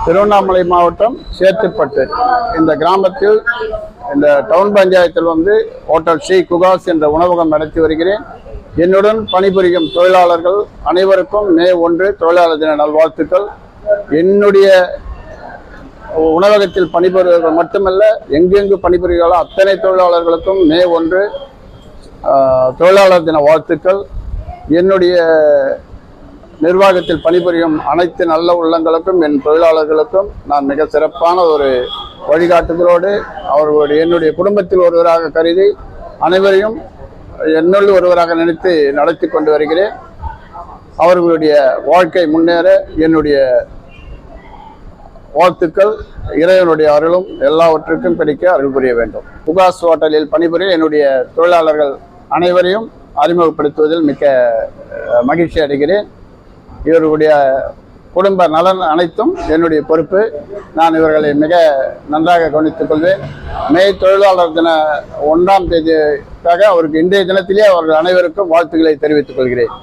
திருவண்ணாமலை மாவட்டம் சேத்துப்பட்டு இந்த கிராமத்தில் இந்த டவுன் பஞ்சாயத்தில் ஹோட்டல் ஸ்ரீ குகாஸ் என்ற உணவகம் நடத்தி வருகிறேன். என்னுடன் பணிபுரியும் தொழிலாளர்கள் அனைவருக்கும் மே 1 தொழிலாளர் தின நல்வாழ்த்துக்கள். என்னுடைய உணவகத்தில் பணிபுரிவர்கள் மட்டுமல்ல, எங்கெங்கு பணிபுரிகிறார்களோ அத்தனை தொழிலாளர்களுக்கும் மே 1 தொழிலாளர் தின வாழ்த்துக்கள். என்னுடைய நிர்வாகத்தில் பணிபுரியும் அனைத்து நல்ல உள்ளங்களுக்கும் என் தொழிலாளர்களுக்கும் நான் மிக சிறப்பான ஒரு வழிகாட்டுதலோடு என்னுடைய குடும்பத்தில் ஒருவராக கருதி அனைவரையும் என்னுள் ஒருவராக நினைத்து நடத்தி கொண்டு வருகிறேன். அவர்களுடைய வாழ்க்கை முன்னேற என்னுடைய வாழ்த்துக்கள். இறைவனுடைய அருளும் எல்லாவற்றுக்கும் கிடைக்க அருள் புரிய வேண்டும். குகாஸ் ஹோட்டலில் பணிபுரிய என்னுடைய தொழிலாளர்கள் அனைவரையும் அறிமுகப்படுத்துவதில் மிக்க மகிழ்ச்சி அடைகிறேன். இவர்களுடைய குடும்ப நலன் அனைத்தும் என்னுடைய பொறுப்பு. நான் இவர்களை மிக நன்றாக கவனித்துக் கொள்வேன். மே தொழிலாளர் தின 1ஆம் தேதிக்காக அவருக்கு இன்றைய தினத்திலே அவர்கள் அனைவருக்கும் வாழ்த்துக்களை தெரிவித்துக் கொள்கிறேன்.